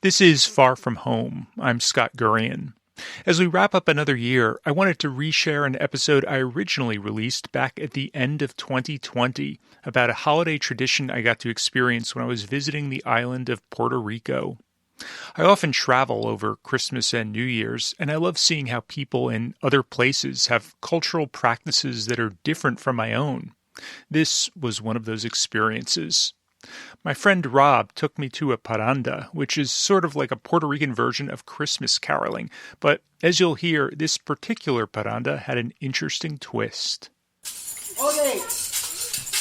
This is Far From Home. I'm Scott Gurian. As we wrap up another year, I wanted to reshare an episode I originally released back at the end of 2020 about a holiday tradition I got to experience when I was visiting the island of Puerto Rico. I often travel over Christmas and New Year's, and I love seeing how people in other places have cultural practices that are different from my own. This was one of those experiences. My friend Rob took me to a parranda, which is sort of like a Puerto Rican version of Christmas caroling, but as you'll hear, this particular parranda had an interesting twist. Okay,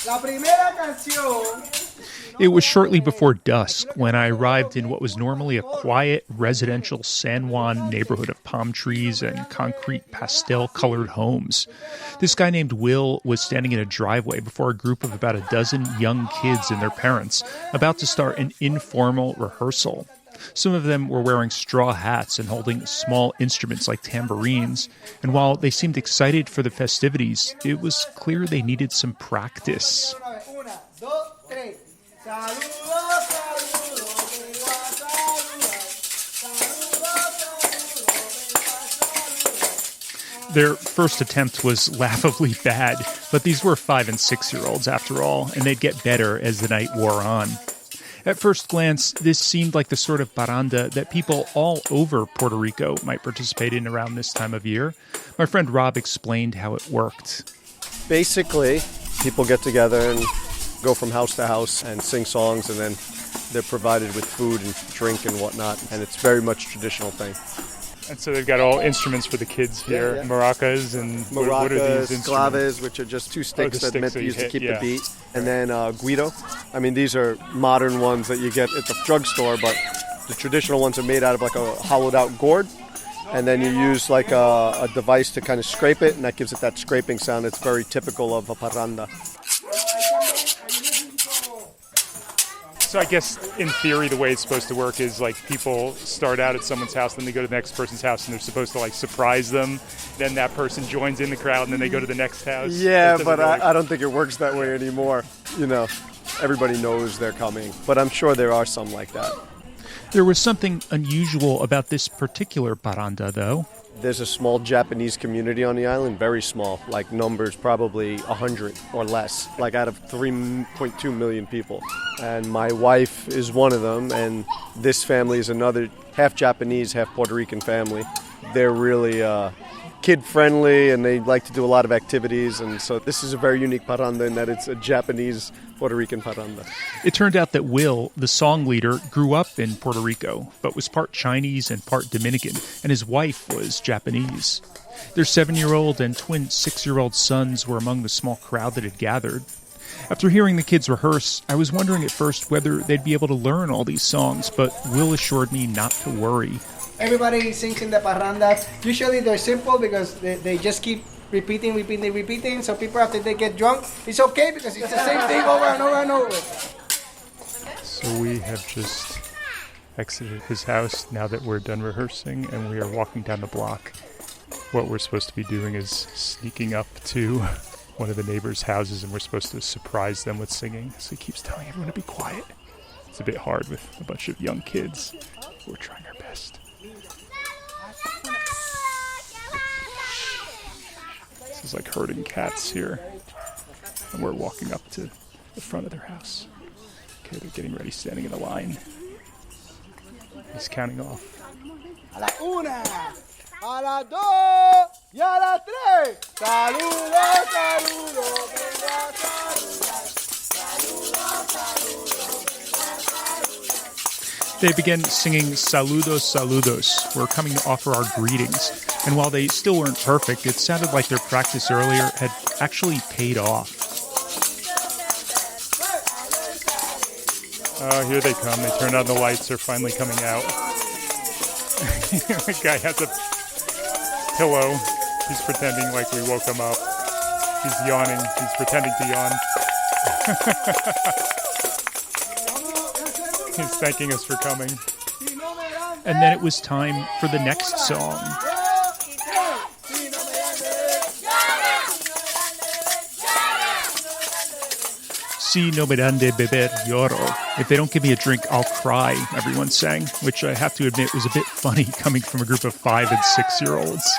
la primera canción. It was shortly before dusk when I arrived in what was normally a quiet residential San Juan neighborhood of palm trees and concrete pastel-colored homes. This guy named Will was standing in a driveway before a group of about a dozen young kids and their parents about to start an informal rehearsal. Some of them were wearing straw hats and holding small instruments like tambourines, and while they seemed excited for the festivities, it was clear they needed some practice. Their first attempt was laughably bad, but these were 5- and 6-year-olds after all, and they'd get better as the night wore on. At first glance, this seemed like the sort of parranda that people all over Puerto Rico might participate in around this time of year. My friend Rob explained how it worked. Basically, people get together and go from house to house and sing songs, and then they're provided with food and drink and whatnot, and it's very much a traditional thing. And so they've got all instruments for the kids here, Maracas and what are these instruments? Claves, which are just two sticks that meant to use to keep the beat, and then guiro. I mean, these are modern ones that you get at the drugstore, but the traditional ones are made out of like a hollowed out gourd, and then you use like a device to kind of scrape it, and that gives it that scraping sound. It's very typical of a parranda. So I guess in theory the way it's supposed to work is like people start out at someone's house, then they go to the next person's house, and they're supposed to like surprise them. Then that person joins in the crowd, and then they go to the next house. Yeah, but I don't think it works that way anymore. You know, everybody knows they're coming, but I'm sure there are some like that. There was something unusual about this particular parranda, though. There's a small Japanese community on the island, very small, like numbers probably 100 or less, like out of 3.2 million people. And my wife is one of them, and this family is another half Japanese, half Puerto Rican family. They're really kid-friendly, and they like to do a lot of activities, and so this is a very unique parranda in that it's a Japanese Puerto Rican parranda. It turned out that Will, the song leader, grew up in Puerto Rico, but was part Chinese and part Dominican, and his wife was Japanese. Their 7-year-old and twin 6-year-old sons were among the small crowd that had gathered. After hearing the kids rehearse, I was wondering at first whether they'd be able to learn all these songs, but Will assured me not to worry. Everybody sings in the parrandas. Usually they're simple because they just keep repeating. So people, after they get drunk, it's okay because it's the same thing over and over and over. So we have just exited his house now that we're done rehearsing, and we are walking down the block. What we're supposed to be doing is sneaking up to one of the neighbors' houses, and we're supposed to surprise them with singing. So he keeps telling everyone to be quiet. It's a bit hard with a bunch of young kids. We're trying our best. This is like herding cats here. And we're walking up to the front of their house. Okay, they're getting ready, standing in a line. He's counting off. A la una, a la dos, y a la tres. Saludos, saludos, venga, saludos, saludos. They began singing Saludos, Saludos. We're coming to offer our greetings. And while they still weren't perfect, it sounded like their practice earlier had actually paid off. Oh, here they come. They turned on the lights. They're finally coming out. The guy has a pillow. He's pretending like we woke him up. He's yawning. He's pretending to yawn. He's thanking us for coming. And then it was time for the next song. Si no me dan de beber, lloro. If they don't give me a drink, I'll cry, everyone sang, which I have to admit was a bit funny coming from a group of 5 and 6-year-olds.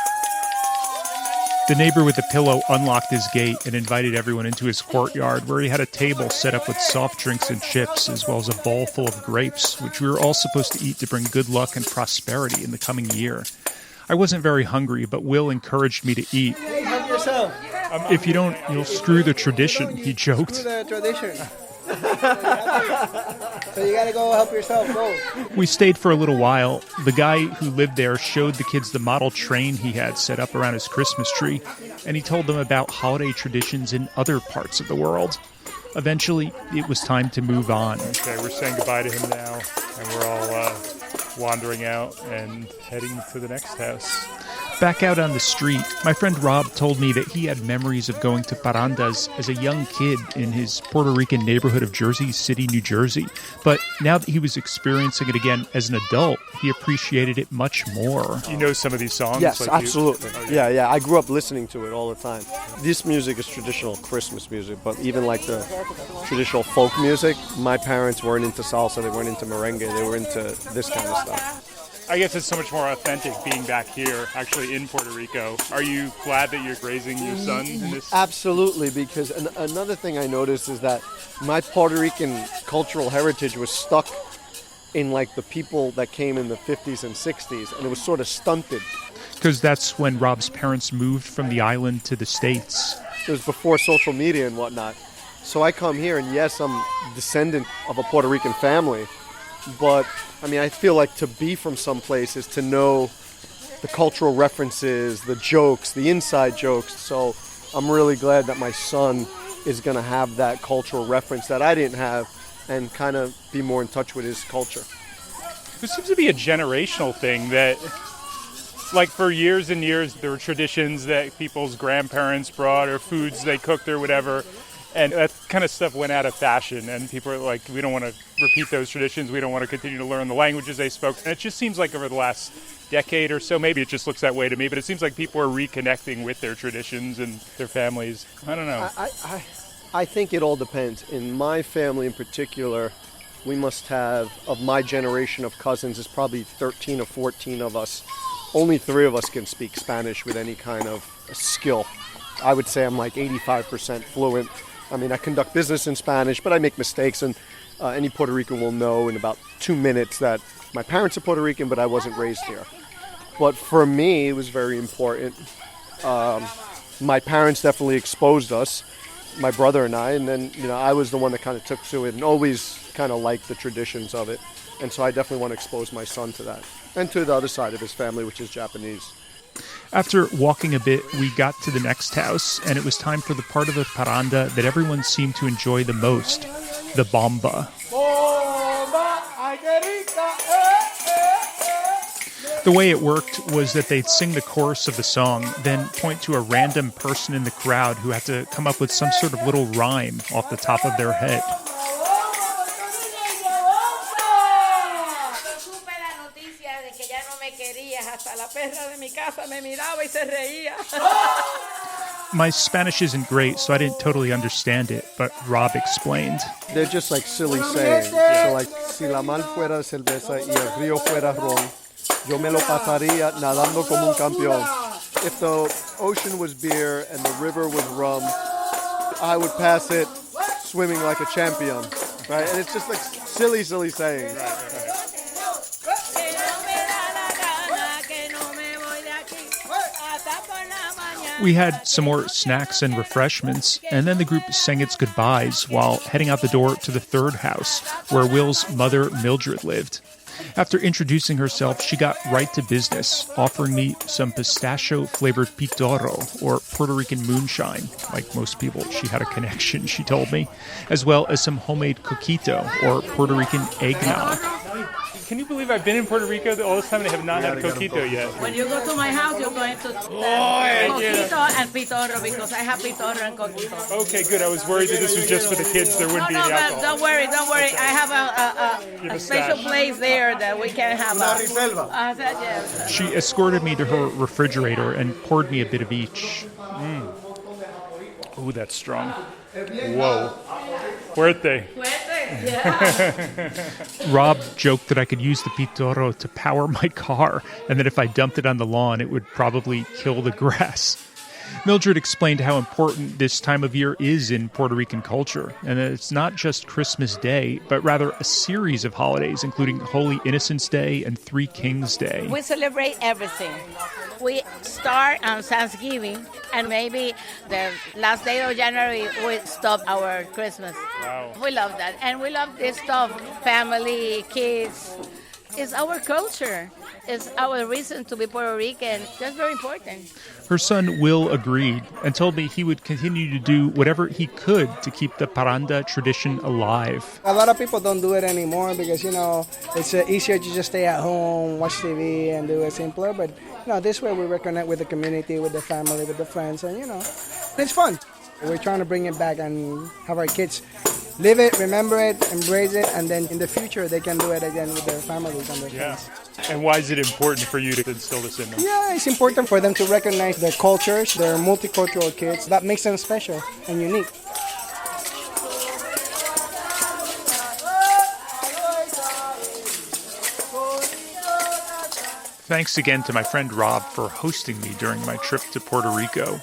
The neighbor with the pillow unlocked his gate and invited everyone into his courtyard, where he had a table set up with soft drinks and chips, as well as a bowl full of grapes, which we were all supposed to eat to bring good luck and prosperity in the coming year. I wasn't very hungry, but Will encouraged me to eat. Hey, help yourself. If you don't, you'll screw the tradition, he joked. Screw the tradition. So you gotta go help yourself, go. We stayed for a little while. The guy who lived there showed the kids the model train he had set up around his Christmas tree, and he told them about holiday traditions in other parts of the world. Eventually, it was time to move on. Okay, we're saying goodbye to him now, and we're all wandering out and heading to the next house. Back out on the street, my friend Rob told me that he had memories of going to parrandas as a young kid in his Puerto Rican neighborhood of Jersey City, New Jersey. But now that he was experiencing it again as an adult, he appreciated it much more. You know some of these songs? Yes, like absolutely. Yeah. I grew up listening to it all the time. This music is traditional Christmas music, but even like the traditional folk music, my parents weren't into salsa, they weren't into merengue, they were into this kind of stuff. I guess it's so much more authentic being back here, actually in Puerto Rico. Are you glad that you're raising your son in this? Absolutely, because another thing I noticed is that my Puerto Rican cultural heritage was stuck in like the people that came in the 50s and 60s, and it was sort of stunted. Because that's when Rob's parents moved from the island to the States. It was before social media and whatnot. So I come here, and yes, I'm descendant of a Puerto Rican family, but I mean, I feel like to be from someplace is to know the cultural references, the jokes, the inside jokes. So I'm really glad that my son is going to have that cultural reference that I didn't have and kind of be more in touch with his culture. There seems to be a generational thing that, like for years and years, there were traditions that people's grandparents brought or foods they cooked or whatever. And that kind of stuff went out of fashion, and people are like, we don't want to repeat those traditions, we don't want to continue to learn the languages they spoke. And it just seems like over the last decade or so, maybe it just looks that way to me, but it seems like people are reconnecting with their traditions and their families. I don't know. I think it all depends. In my family in particular, we must have, of my generation of cousins, is probably 13 or 14 of us. Only 3 of us can speak Spanish with any kind of skill. I would say I'm like 85% fluent. I mean, I conduct business in Spanish, but I make mistakes, and any Puerto Rican will know in about 2 minutes that my parents are Puerto Rican, but I wasn't raised here. But for me, it was very important. My parents definitely exposed us, my brother and I, and then, I was the one that kind of took to it and always kind of liked the traditions of it. And so I definitely want to expose my son to that, and to the other side of his family, which is Japanese. After walking a bit, we got to the next house, and it was time for the part of the parranda that everyone seemed to enjoy the most, the bomba. The way it worked was that they'd sing the chorus of the song, then point to a random person in the crowd who had to come up with some sort of little rhyme off the top of their head. My Spanish isn't great, so I didn't totally understand it, but Rob explained. They're just like silly sayings. So like, si la mar fuera cerveza y el río fuera ron, yo me lo pasaría nadando como un campeón. If the ocean was beer and the river was rum, I would pass it swimming like a champion, right? And it's just like silly sayings. Right. We had some more snacks and refreshments, and then the group sang its goodbyes while heading out the door to the third house, where Will's mother, Mildred, lived. After introducing herself, she got right to business, offering me some pistachio-flavored pitoro, or Puerto Rican moonshine. Like most people, she had a connection, she told me, as well as some homemade coquito, or Puerto Rican eggnog. Can you believe I've been in Puerto Rico all this time and I have not had a coquito yet? When you go to my house, you're going to coquito and pitoro, because I have pitoro and coquito. Okay, good. I was worried that this was just for the kids. There wouldn't be any alcohol. Don't worry. I have a special place there that we can have. Yes. She escorted me to her refrigerator and poured me a bit of each. Ooh, that's strong. Whoa. Fuerte. Rob joked that I could use the pitoro to power my car, and that if I dumped it on the lawn, it would probably kill the grass. Mildred explained how important this time of year is in Puerto Rican culture, and that it's not just Christmas Day, but rather a series of holidays, including Holy Innocents' Day and Three Kings Day. We celebrate everything. We start on Thanksgiving, and maybe the last day of January, we stop our Christmas. Wow. We love that, and we love this stuff, family, kids. It's our culture. It's our reason to be Puerto Rican. That's very important. Her son Will agreed and told me he would continue to do whatever he could to keep the parranda tradition alive. A lot of people don't do it anymore because, it's easier to just stay at home, watch TV, and do it simpler. But, this way we reconnect with the community, with the family, with the friends, and, it's fun. We're trying to bring it back and have our kids live it, remember it, embrace it, and then in the future they can do it again with their families and their friends. And why is it important for you to instill this in them? Yeah, it's important for them to recognize their cultures, their multicultural kids. That makes them special and unique. Thanks again to my friend Rob for hosting me during my trip to Puerto Rico.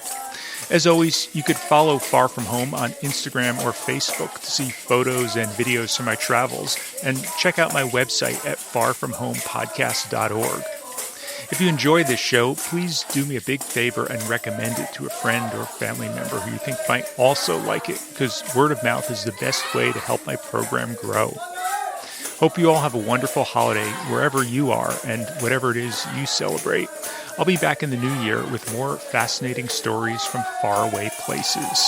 As always, you could follow Far From Home on Instagram or Facebook to see photos and videos from my travels, and check out my website at farfromhomepodcast.org. If you enjoy this show, please do me a big favor and recommend it to a friend or family member who you think might also like it, because word of mouth is the best way to help my program grow. Hope you all have a wonderful holiday wherever you are and whatever it is you celebrate. I'll be back in the new year with more fascinating stories from faraway places.